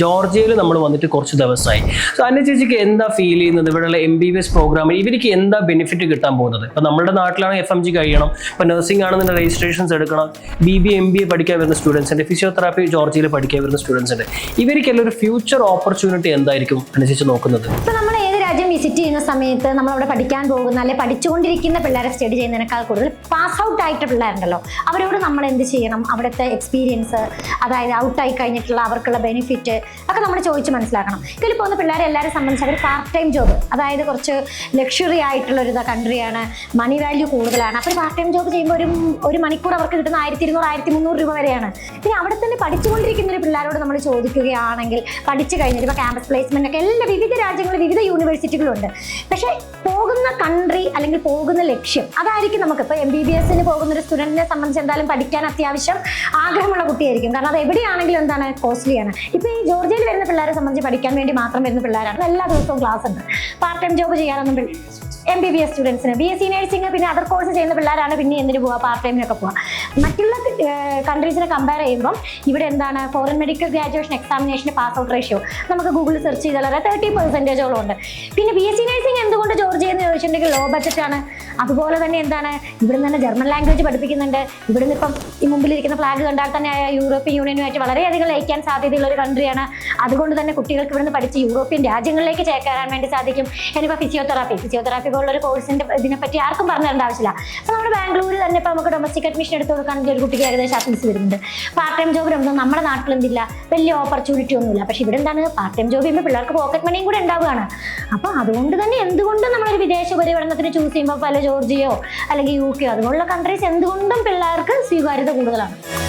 ജോർജിയയിൽ നമ്മൾ വന്നിട്ട് കുറച്ച് ദിവസമായി. സോ അന്ന ചേച്ചിക്ക് എന്താ ഫീൽ ചെയ്യുന്നത്? ഇവിടെയുള്ള MBBS പ്രോഗ്രാമിൽ ഇവർക്ക് എന്താ ബെനിഫിറ്റ് കിട്ടാൻ പോകുന്നത്? ഇപ്പം നമ്മുടെ നാട്ടിലാണ് FMG കഴിയണം, ഇപ്പം നഴ്സിംഗ് ആണെന്നുണ്ടെങ്കിൽ രജിസ്ട്രേഷൻസ് എടുക്കണം, BBA MBA പഠിക്കാൻ വരുന്ന സ്റ്റുഡൻസ് ഉണ്ട്, ഫിസിയോതെറാപ്പി ജോർജിയയിൽ പഠിക്കാൻ വരുന്ന സ്റ്റുഡൻസ് ഉണ്ട്. ഇവർക്കെല്ലാം ഒരു ഫ്യൂച്ചർ ഓപ്പർച്യൂണിറ്റി എന്തായിരിക്കും അന്ന ചേച്ചി നോക്കുന്നത്? രാജ്യം വിസിറ്റ് ചെയ്യുന്ന സമയത്ത് നമ്മളവിടെ പഠിക്കാൻ പോകുന്ന അല്ലെങ്കിൽ പഠിച്ചുകൊണ്ടിരിക്കുന്ന പിള്ളേരെ സ്റ്റഡി ചെയ്യുന്നതിനേക്കാൾ കൂടുതൽ പാസ് ഔട്ട് ആയിട്ട് പിള്ളേരുണ്ടല്ലോ, അവരോട് നമ്മൾ എന്ത് ചെയ്യണം, അവിടുത്തെ എക്സ്പീരിയൻസ്, അതായത് ഔട്ടായി കഴിഞ്ഞിട്ടുള്ള അവർക്കുള്ള ബെനിഫിറ്റ് ഒക്കെ നമ്മൾ ചോദിച്ച് മനസ്സിലാക്കണം. ഇതിൽ പോകുന്ന പിള്ളേരെ എല്ലാവരും സംബന്ധിച്ച് അവർ പാർട്ട് ടൈം ജോബ്, അതായത് കുറച്ച് ലക്ഷറി ആയിട്ടുള്ള ഒരു കൺട്രിയാണ്, മണി വാല്യൂ കൂടുതലാണ്. അപ്പോൾ പാർട്ട് ടൈം ജോബ് ചെയ്യുമ്പോൾ ഒരു മണിക്കൂർ അവർക്ക് കിട്ടുന്ന 1200 1300 രൂപ വരെയാണ്. പിന്നെ അവിടെ തന്നെ പഠിച്ചുകൊണ്ടിരിക്കുന്ന ഒരു പിള്ളേരോട് നമ്മൾ ചോദിക്കുകയാണെങ്കിൽ പഠിച്ചു കഴിഞ്ഞിട്ട് ഇപ്പോൾ ക്യാമ്പസ് പ്ലേസ്മെന്റ് ഒക്കെ എല്ലാ വിവിധ രാജ്യങ്ങളിൽ വിവിധ യൂണിവേഴ്സിറ്റികളുണ്ട്. പക്ഷേ പോകുന്ന കൺട്രി അല്ലെങ്കിൽ പോകുന്ന ലക്ഷ്യം അതായിരിക്കും. നമുക്ക് ഇപ്പോൾ MBBSന് പോകുന്ന ഒരു സ്റ്റുഡൻറ്റിനെ സംബന്ധിച്ച് എന്തായാലും പഠിക്കാൻ അത്യാവശ്യം ആഗ്രഹമുള്ള കുട്ടിയായിരിക്കും. കാരണം അത് എവിടെയാണെങ്കിലും എന്താണ് കോസ്റ്റ്ലിയാണ്. ഇപ്പോൾ ഈ ജോർജിയയിൽ വരുന്ന പിള്ളേരെ സംബന്ധിച്ച് പഠിക്കാൻ വേണ്ടി മാത്രം വരുന്ന പിള്ളേരാണ്. എല്ലാ ദിവസവും ക്ലാസ് ഉണ്ട്. പാർട്ട് ടൈം ജോബ് ചെയ്യാനൊന്നും MBBS സ്റ്റുഡൻസിന് BSc നഴ്സിംഗ് പിന്നെ അതർ കോഴ്സ് ചെയ്യുന്ന പിള്ളേരാണ് പിന്നെ എന്തിനു പോവുക, പാർട്ട് ടൈമിനൊക്കെ പോവുക. മറ്റുള്ള കൺട്രീസിനെ കമ്പയർ ചെയ്യുമ്പോൾ ഇവിടെ എന്താണ് ഫോറിൻ മെഡിക്കൽ ഗ്രാജുവേഷൻ എക്സാമിനേഷന് പാസ് ഔട്ട് റേഷ്യോ നമുക്ക് ഗൂഗിളിൽ സെർച്ച് ചെയ്താൽ 30% ഉണ്ട്. പിന്നെ BSc നഴ്സിംഗ് എന്തുകൊണ്ട് ജോർജിയ എന്ന് ചോദിച്ചിട്ടുണ്ടെങ്കിൽ ലോ ബഡ്ജറ്റാണ്. അതുപോലെ തന്നെ എന്താണ് ഇവിടെ തന്നെ ജർമ്മൻ ലാംഗ്വേജ് പഠിപ്പിക്കുന്നുണ്ട്. ഇവിടുന്ന് ഇപ്പം ഈ മുമ്പിലിരിക്കുന്ന ഫ്ലാഗ് കണ്ടാൽ തന്നെ യൂറോപ്യൻ യൂണിയനുമായിട്ട് വളരെയധികം ലയിക്കാൻ സാധ്യതയുള്ള ഒരു കൺട്രിയാണ്. അതുകൊണ്ട് തന്നെ കുട്ടികൾക്ക് ഇവിടുന്ന് പഠിച്ച് യൂറോപ്യൻ രാജ്യങ്ങളിലേക്ക് ചേക്കേറാൻ വേണ്ടി സാധിക്കും. ഇനിയിപ്പോൾ ഫിസിയോതെറാപ്പി പോലുള്ള കോഴ്സിന്റെ ഇതിനെപ്പറ്റി ആർക്കും പറഞ്ഞു തരേണ്ട ആവശ്യമില്ല. അപ്പോൾ നമ്മുടെ ബാംഗ്ലൂരിൽ തന്നെ ഇപ്പോൾ നമുക്ക് ഡൊമസ്റ്റിക് അഡ്മിഷൻ എടുത്ത് കൊടുക്കുകയാണെങ്കിൽ ഒരു കുട്ടിക്ക് ഏകദേശം ഫീസ് വരുന്നുണ്ട്. പാർട്ട് ടൈം ജോബ് വരുമ്പോൾ നമ്മുടെ നാട്ടിൽ എന്തില്ല, വലിയ ഓപ്പർച്യൂണിറ്റി ഒന്നുമില്ല. പക്ഷേ ഇവിടെ എന്താണ് പാർട്ട് ടൈം ജോബ് ചെയ്യുമ്പോൾ പിള്ളേർക്ക് പോക്കറ്റ് മണിയും കൂടെ ഉണ്ടാവുകയാണ്. അപ്പോൾ അതുകൊണ്ട് തന്നെ എന്തുകൊണ്ടും നമ്മളൊരു വിദേശ ഉപരിപഠനത്തിന് ചൂസ് ചെയ്യുമ്പോൾ പല ജോർജിയയോ അല്ലെങ്കിൽ UK അതുപോലുള്ള കൺട്രീസ് എന്തുകൊണ്ടും പിള്ളേർക്ക് സ്വീകാര്യത കൂടുതലാണ്.